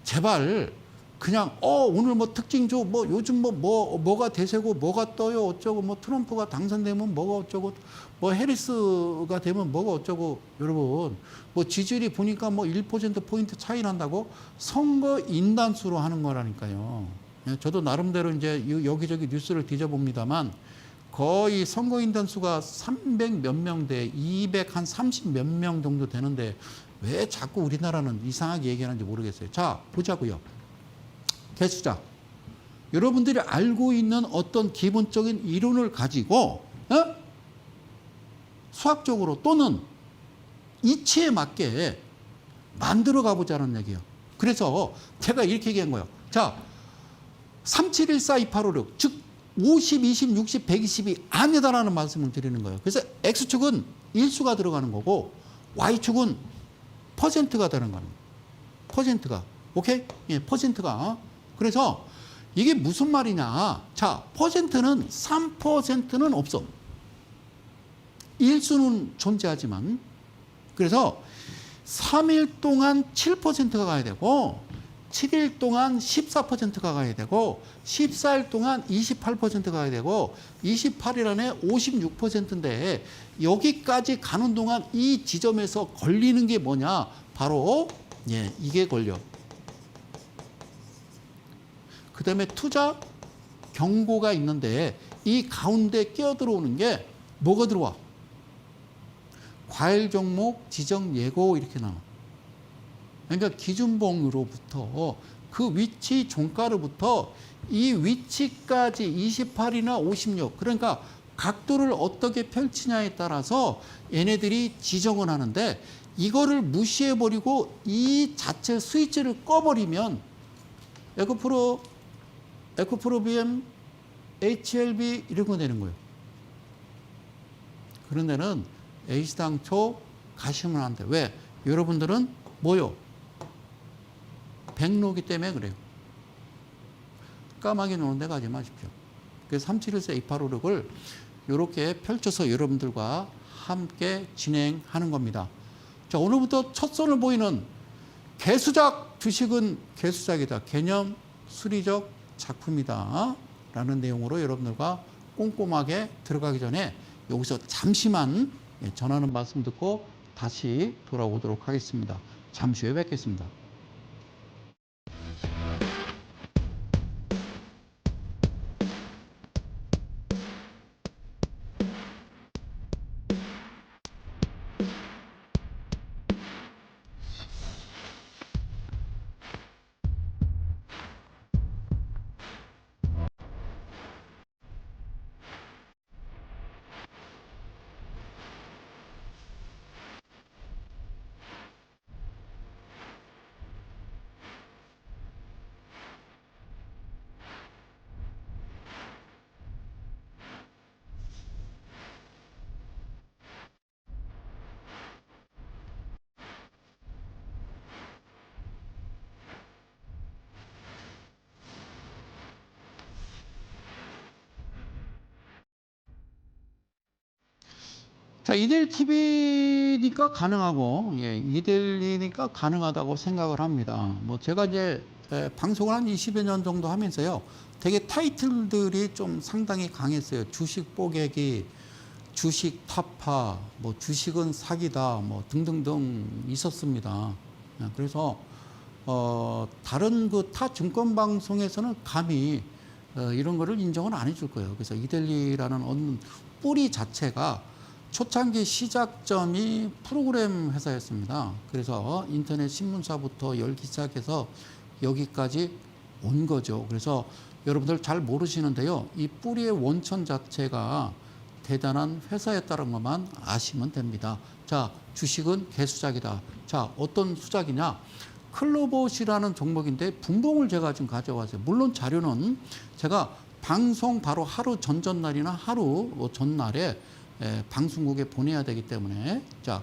제발 그냥 오늘 뭐 특징주 뭐 요즘 뭐가 대세고 뭐가 떠요 어쩌고 뭐 트럼프가 당선되면 뭐가 어쩌고 뭐 해리스가 되면 뭐가 어쩌고 여러분 뭐 지지율이 보니까 뭐 1%포인트 차이 난다고 선거 인단수로 하는 거라니까요. 저도 나름대로 이제 여기저기 뉴스를 뒤져봅니다만 거의 선거인단 수가 300 몇 명 대 200 한 30 몇 명 정도 되는데 왜 자꾸 우리나라는 이상하게 얘기하는지 모르겠어요. 자, 보자고요. 개수작. 여러분들이 알고 있는 어떤 기본적인 이론을 가지고 수학적으로 또는 이치에 맞게 만들어 가보자는 얘기예요. 그래서 제가 이렇게 얘기한 거예요. 자, 37142856 즉 50, 20, 60, 120이 아니다라는 말씀을 드리는 거예요. 그래서 X축은 일수가 들어가는 거고 Y축은 퍼센트가 되는 거예요. 퍼센트가. 오케이? 예, 퍼센트가. 그래서 이게 무슨 말이냐. 자, 퍼센트는 3%는 없어. 일수는 존재하지만. 그래서 3일 동안 7%가 가야 되고 7일 동안 14%가 가야 되고 14일 동안 28%가 가야 되고 28일 안에 56%인데 여기까지 가는 동안 이 지점에서 걸리는 게 뭐냐? 바로 이게 걸려. 그 다음에 투자 경고가 있는데 이 가운데 끼어들어오는 게 뭐가 들어와? 과열 종목 지정 예고 이렇게 나와. 그러니까 기준봉으로부터 그 위치 종가로부터 이 위치까지 28이나 56 그러니까 각도를 어떻게 펼치냐에 따라서 얘네들이 지정을 하는데 이거를 무시해버리고 이 자체 스위치를 꺼버리면 에코프로 BM, HLB 이런 거 되는 거예요. 그런 데는 A시당초 가시면 안 돼. 왜? 여러분들은 뭐요? 백로기 때문에 그래요. 까마귀 노는 데 가지 마십시오. 그래서 371세 2856을 이렇게 펼쳐서 여러분들과 함께 진행하는 겁니다. 자, 오늘부터 첫 손을 보이는 개수작 주식은 개수작이다. 개념 수리적 작품이다. 라는 내용으로 여러분들과 꼼꼼하게 들어가기 전에 여기서 잠시만 전하는 말씀 듣고 다시 돌아오도록 하겠습니다. 잠시 후에 뵙겠습니다. 자, 2대1 TV니까 가능하고, 예, 2대1이니까 가능하다고 생각을 합니다. 뭐, 제가 이제, 방송을 한 20여 년 정도 하면서요, 되게 타이틀들이 좀 상당히 강했어요. 주식 뽀개기, 주식 타파, 뭐, 주식은 사기다, 뭐, 등등등 있었습니다. 그래서, 다른 그 타 증권 방송에서는 감히, 이런 거를 인정을 안 해줄 거예요. 그래서 2대1이라는 어느 뿌리 자체가 초창기 시작점이 프로그램 회사였습니다. 그래서 인터넷 신문사부터 열기 시작해서 여기까지 온 거죠. 그래서 여러분들 잘 모르시는데요. 이 뿌리의 원천 자체가 대단한 회사였다는 것만 아시면 됩니다. 자, 주식은 개수작이다. 자, 어떤 수작이냐? 클로봇이라는 종목인데 분봉을 제가 지금 가져왔어요. 물론 자료는 제가 방송 바로 하루 전날이나 하루 전날에 방송국에 보내야 되기 때문에. 자,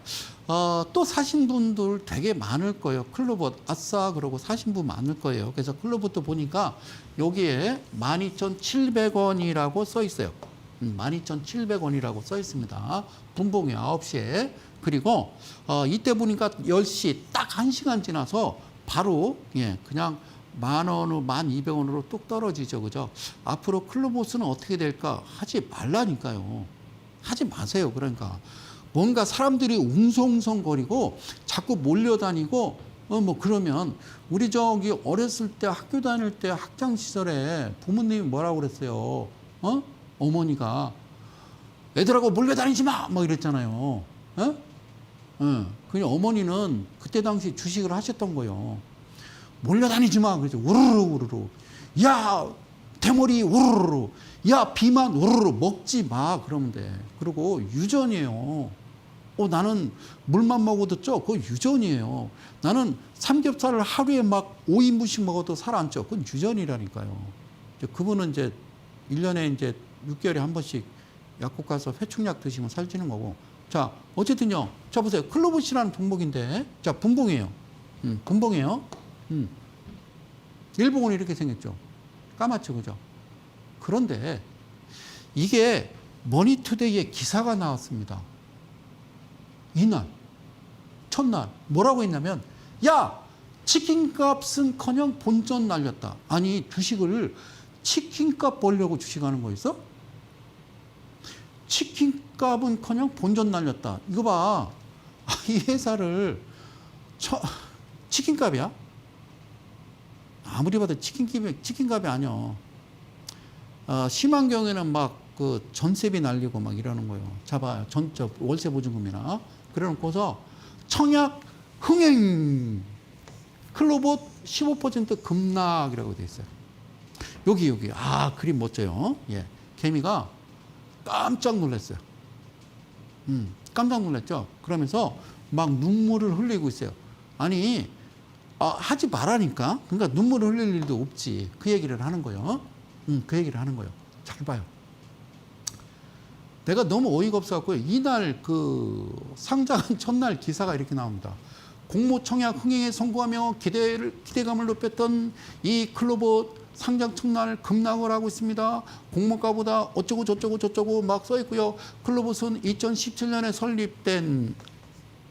또 사신 분들 되게 많을 거예요. 클로봇 아싸 그러고 사신 분 많을 거예요. 그래서 클로봇도 보니까 여기에 12,700원이라고 써 있어요. 12,700원이라고 써 있습니다. 분봉이 9시에. 그리고 이때 보니까 10시 딱 1시간 지나서 바로 그냥 10,000원으로 12,000원으로 뚝 떨어지죠. 그죠? 앞으로 클로봇은 어떻게 될까? 하지 말라니까요. 하지 마세요. 그러니까 뭔가 사람들이 웅성웅성거리고 자꾸 몰려다니고 뭐 그러면 우리 저기 어렸을 때 학교 다닐 때 학창 시절에 부모님이 뭐라고 그랬어요? 어머니가 애들하고 몰려다니지 마! 뭐 이랬잖아요. 그냥 어머니는 그때 당시 주식을 하셨던 거예요. 몰려다니지 마! 그래서 우르르 우르르. 야! 대머리 우르르. 야, 비만 우르르 먹지 마. 그러면 돼. 그리고 유전이에요. 나는 물만 먹어도 쪄. 그거 유전이에요. 나는 삼겹살을 하루에 막 5인분씩 먹어도 살 안 쪄. 그건 유전이라니까요. 그분은 이제 1년에 이제 6개월에 한 번씩 약국 가서 회충약 드시면 살찌는 거고. 자, 어쨌든요. 자, 보세요. 클로봇이라는 종목인데. 자, 분봉이에요. 분봉이에요. 일봉은 이렇게 생겼죠. 까맣죠. 그죠? 그런데 이게 머니투데이에 기사가 나왔습니다. 이날, 첫날 뭐라고 했냐면 야, 치킨값은커녕 본전 날렸다. 아니, 주식을 치킨값 벌려고 주식하는 거 있어? 치킨값은커녕 본전 날렸다. 이거 봐. 이 회사를 치킨값이야? 아무리 봐도 치킨값이 아니야. 심한 경우에는 막 그 전세비 날리고 막 이러는 거예요. 잡아요. 월세 보증금이나. 그래 놓고서 청약 흥행 클로봇 15% 급락이라고 돼 있어요. 여기. 그림 멋져요. 예. 개미가 깜짝 놀랐어요. 깜짝 놀랐죠. 그러면서 막 눈물을 흘리고 있어요. 아니, 하지 말라니까. 그러니까 눈물을 흘릴 일도 없지. 그 얘기를 하는 거예요. 그 얘기를 하는 거예요. 잘 봐요. 내가 너무 어이가 없어갖고 이날 그 상장한 첫날 기사가 이렇게 나옵니다. 공모 청약 흥행에 성공하며 기대감을 높였던 이 클로버 상장 첫날 급락을 하고 있습니다. 공모가보다 어쩌고 저쩌고 막 써있고요. 클로버는 2017년에 설립된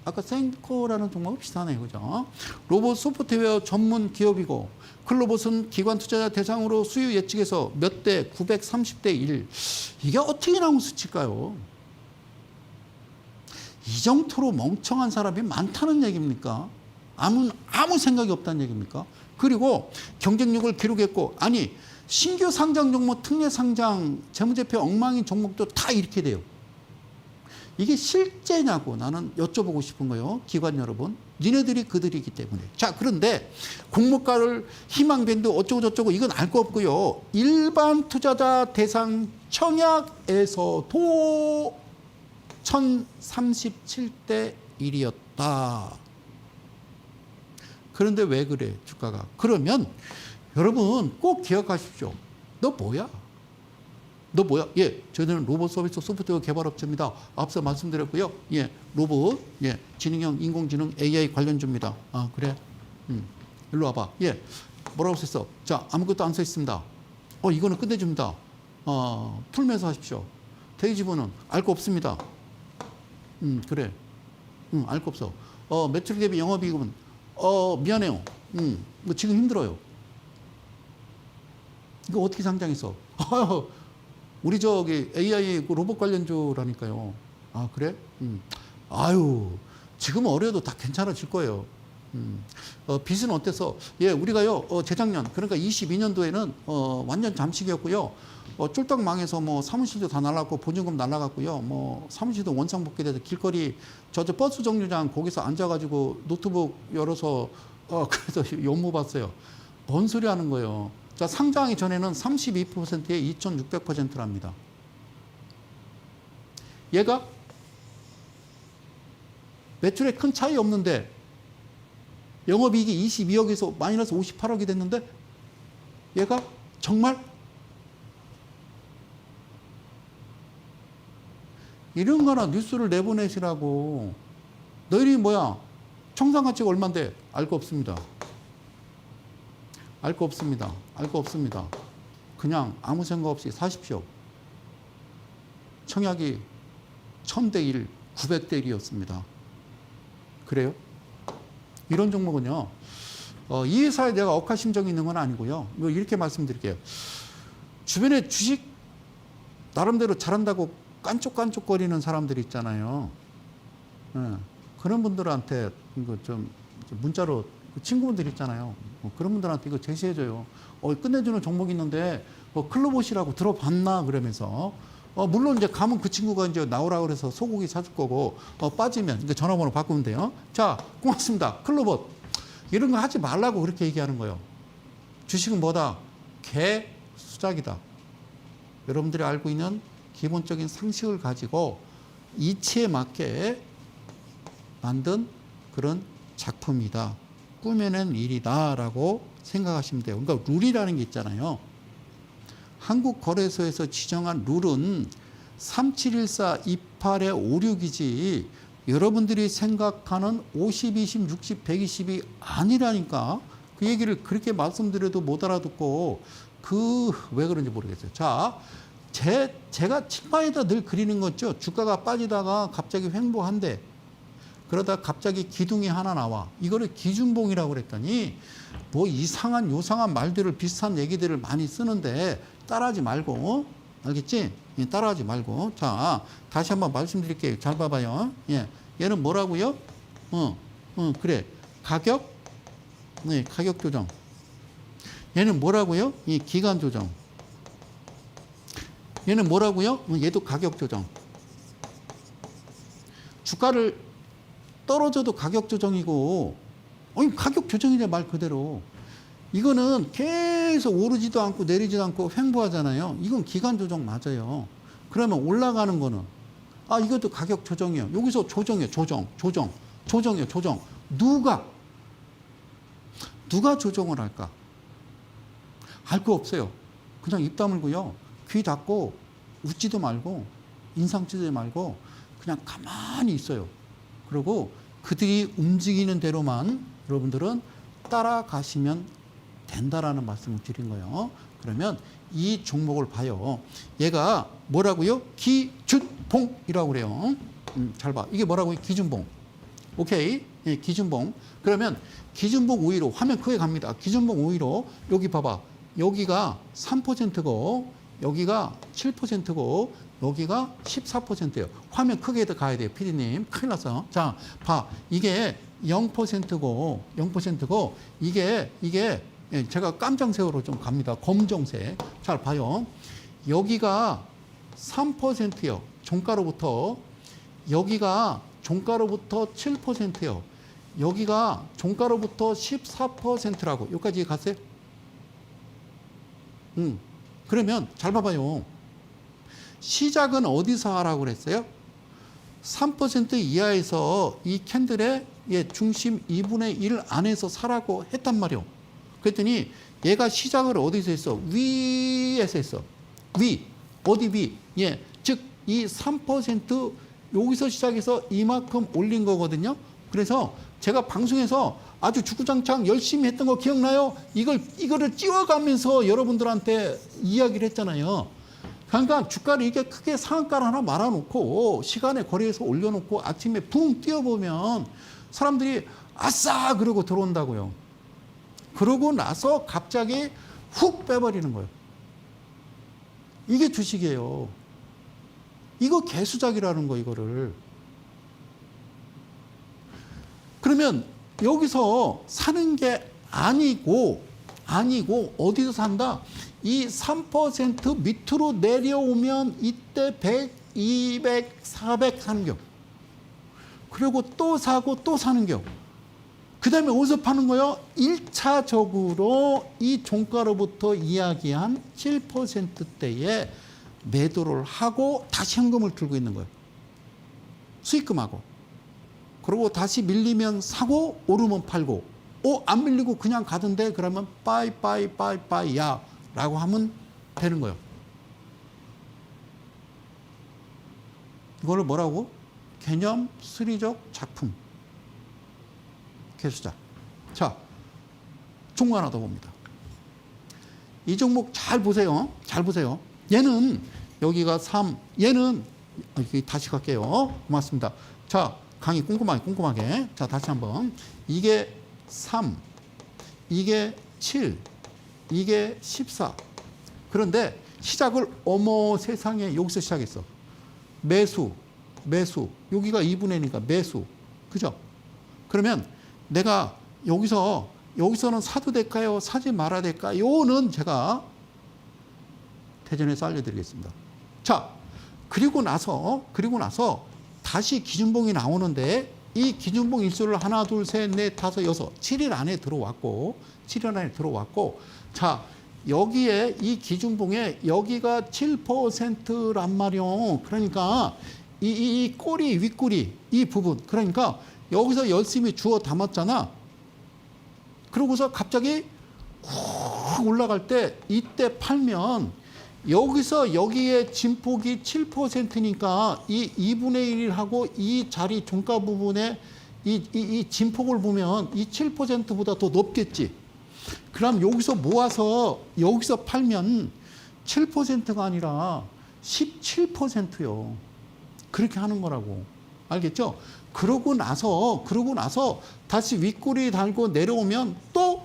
아까 생코라는 종목은 비슷하네요. 그죠? 로봇 소프트웨어 전문 기업이고 클로버는 기관 투자자 대상으로 수요 예측에서 몇 대 930대 1. 이게 어떻게 나온 수치일까요? 이 정도로 멍청한 사람이 많다는 얘기입니까? 아무 생각이 없다는 얘기입니까? 그리고 경쟁력을 기록했고, 아니 신규 상장 종목, 특례 상장, 재무제표 엉망인 종목도 다 이렇게 돼요. 이게 실제냐고 나는 여쭤보고 싶은 거예요. 기관 여러분. 니네들이 그들이기 때문에. 자, 그런데 공모가를 희망밴드 어쩌고 저쩌고 이건 알 거 없고요. 일반 투자자 대상 청약에서도 1037대 1이었다. 그런데 왜 그래, 주가가? 그러면 여러분 꼭 기억하십시오. 너 뭐야? 예, 저희는 로봇 서비스 소프트웨어 개발업체입니다. 앞서 말씀드렸고요. 예, 로봇, 예, 지능형 인공지능 AI 관련주입니다. 아, 그래? 일로 와봐. 예, 뭐라고 썼어? 자, 아무것도 안 써 있습니다. 이거는 끝내줍니다. 풀면서 하십시오. 대기지분은 알 거 없습니다. 그래. 알 거 없어. 매출 대비 영업이익은 미안해요. 뭐 지금 힘들어요. 이거 어떻게 상장했어? 우리 저기 AI 그 로봇 관련주라니까요. 아, 그래? 아유, 지금 어려도 다 괜찮아질 거예요. 빚은 어때서? 예, 우리가요, 재작년, 그러니까 22년도에는 완전 잠식이었고요. 쫄딱 망해서 뭐 사무실도 다 날라갔고, 보증금 날라갔고요. 뭐 사무실도 원상복귀돼서 길거리, 저 버스 정류장 거기서 앉아가지고 노트북 열어서, 그래서 욕먹 봤어요. 뭔 소리 하는 거예요. 자, 상장하기 전에는 32%에 2,600%랍니다. 얘가 매출에 큰 차이 없는데 영업이익이 22억에서 마이너스 58억이 됐는데 얘가 정말 이런 거나 뉴스를 내보내시라고. 너희들이 뭐야? 청산가치가 얼만데? 알 거 없습니다. 알 거 없습니다. 알 거 없습니다. 그냥 아무 생각 없이 사십시오. 청약이 1000대 1, 900대 1이었습니다. 그래요? 이런 종목은요, 이 회사에 내가 억하심정이 있는 건 아니고요. 이렇게 말씀드릴게요. 주변에 주식 나름대로 잘한다고 깐족깐족거리는 사람들이 있잖아요. 그런 분들한테 이거 좀 문자로 친구분들 있잖아요. 그런 분들한테 이거 제시해줘요. 끝내주는 종목이 있는데 클로봇이라고 들어봤나 그러면서 물론 이제 가면 그 친구가 이제 나오라 그래서 소고기 사줄 거고 빠지면 이제 전화번호 바꾸면 돼요. 자, 고맙습니다. 클로봇 이런 거 하지 말라고 그렇게 얘기하는 거예요. 주식은 뭐다? 개 수작이다. 여러분들이 알고 있는 기본적인 상식을 가지고 이치에 맞게 만든 그런 작품이다. 꾸며낸 일이다라고 생각하시면 돼요. 그러니까 룰이라는 게 있잖아요. 한국거래소에서 지정한 룰은 3714-28-56이지 여러분들이 생각하는 50, 20, 60, 120이 아니라니까. 그 얘기를 그렇게 말씀드려도 못 알아듣고 왜 그런지 모르겠어요. 자, 제가 칠판에다 늘 그리는 거죠. 주가가 빠지다가 갑자기 횡보한대. 그러다 갑자기 기둥이 하나 나와. 이거를 기준봉이라고 그랬더니 뭐 이상한 요상한 말들을 비슷한 얘기들을 많이 쓰는데 따라하지 말고, 알겠지? 예, 따라하지 말고. 자, 다시 한번 말씀드릴게요. 잘 봐봐요. 예, 얘는 뭐라고요? 그래. 가격? 네, 가격 조정. 얘는 뭐라고요? 이 기간 조정. 얘는 뭐라고요? 얘도 가격 조정. 주가를 떨어져도 가격 조정이고, 가격 조정이냐 말 그대로. 이거는 계속 오르지도 않고 내리지도 않고 횡보하잖아요. 이건 기간 조정 맞아요. 그러면 올라가는 거는 이것도 가격 조정이에요. 여기서 조정이에요. 조정이에요. 조정. 누가 조정을 할까? 알 거 없어요. 그냥 입 다물고요. 귀 닫고 웃지도 말고 인상 쓰지 말고 그냥 가만히 있어요. 그리고 그들이 움직이는 대로만 여러분들은 따라가시면 된다라는 말씀을 드린 거예요. 그러면 이 종목을 봐요. 얘가 뭐라고요? 기준봉이라고 그래요. 잘 봐. 이게 뭐라고요? 기준봉. 오케이. 예, 기준봉. 그러면 기준봉 5위로 화면 크게 갑니다. 기준봉 5위로 여기 봐봐. 여기가 3%고 여기가 7%고 여기가 14%예요. 화면 크게 가야 돼요. PD님. 큰일 났어. 자, 봐. 이게 0%고 이게 예, 제가 깜장색으로 좀 갑니다. 검정색. 잘 봐요. 여기가 3%예요. 종가로부터. 여기가 종가로부터 7%예요. 여기가 종가로부터 14%라고. 여기까지 갔어요? 그러면 잘 봐봐요. 시작은 어디서 하라고 그랬어요? 3% 이하에서 이 캔들의 중심 2분의 1 안에서 사라고 했단 말이요. 그랬더니 얘가 시작을 어디서 했어? 위에서 했어. 위. 어디 위? 예. 즉, 이 3% 여기서 시작해서 이만큼 올린 거거든요. 그래서 제가 방송에서 아주 주구장창 열심히 했던 거 기억나요? 이거를 찌워가면서 여러분들한테 이야기를 했잖아요. 그러니까 주가를 이렇게 크게 상한가를 하나 말아놓고 시간의 거리에서 올려놓고 아침에 붕 뛰어보면 사람들이 아싸! 그러고 들어온다고요. 그러고 나서 갑자기 훅 빼버리는 거예요. 이게 주식이에요. 이거 개수작이라는 거, 이거를. 그러면 여기서 사는 게 아니고 어디서 산다? 이 3% 밑으로 내려오면 이때 100, 200, 400 사는 겨. 그리고 또 사고 또 사는 겨. 그 다음에 어디서 파는 거요? 1차적으로 이 종가로부터 이야기한 7%대에 매도를 하고 다시 현금을 들고 있는 거예요. 수익금하고. 그리고 다시 밀리면 사고 오르면 팔고. 안 밀리고 그냥 가던데 그러면 빠이야 라고 하면 되는 거예요. 이거를 뭐라고? 개념 수리적 작품. 개수작. 자, 종목 하나 더 봅니다. 이 종목 잘 보세요. 잘 보세요. 얘는 여기가 3, 얘는 여기 다시 갈게요. 고맙습니다. 자, 강의 꼼꼼하게. 자, 다시 한번. 이게 3, 이게 7, 이게 14. 그런데 시작을 어머 세상에 여기서 시작했어. 매수. 여기가 2분의 1이니까 매수. 그죠? 그러면 내가 여기서는 사도 될까요? 사지 말아야 될까요?는 제가 대전에서 알려드리겠습니다. 자, 그리고 나서 다시 기준봉이 나오는데 이 기준봉 일수를 하나, 둘, 셋, 넷, 다섯, 여섯, 7일 안에 들어왔고 자, 여기에 이 기준봉에 여기가 7%란 말이요. 그러니까 이 꼬리, 윗꼬리 이 부분, 그러니까 여기서 열심히 주워 담았잖아. 그러고서 갑자기 훅 올라갈 때 이때 팔면 여기서 여기에 진폭이 7%니까 이 2분의 1하고 이 자리 종가 부분에 이 진폭을 보면 이 7%보다 더 높겠지. 그럼 여기서 모아서 여기서 팔면 7%가 아니라 17%요. 그렇게 하는 거라고. 알겠죠? 그러고 나서 다시 윗꼬리 달고 내려오면 또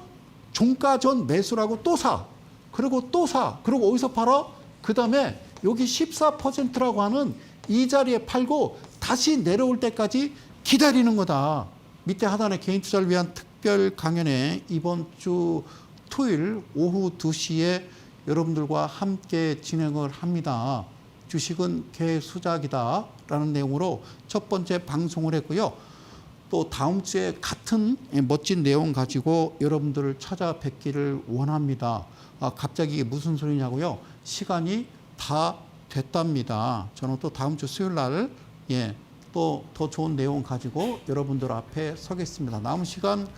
종가 전 매수라고 또 사. 그리고 또 사. 그리고 어디서 팔아? 그 다음에 여기 14%라고 하는 이 자리에 팔고 다시 내려올 때까지 기다리는 거다. 밑에 하단에 개인 투자를 위한 특별 강연에 이번 주 토요일 오후 2시에 여러분들과 함께 진행을 합니다. 주식은 개수작이다 라는 내용으로 첫 번째 방송을 했고요. 또 다음 주에 같은 멋진 내용 가지고 여러분들을 찾아뵙기를 원합니다. 갑자기 이게 무슨 소리냐고요? 시간이 다 됐답니다. 저는 또 다음 주 수요일 날 또 더 좋은 내용 가지고 여러분들 앞에 서겠습니다. 남은 시간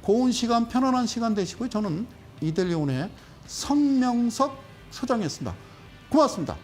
고운 시간, 편안한 시간 되시고요. 저는 이델리온의 성명석 소장이었습니다. 고맙습니다.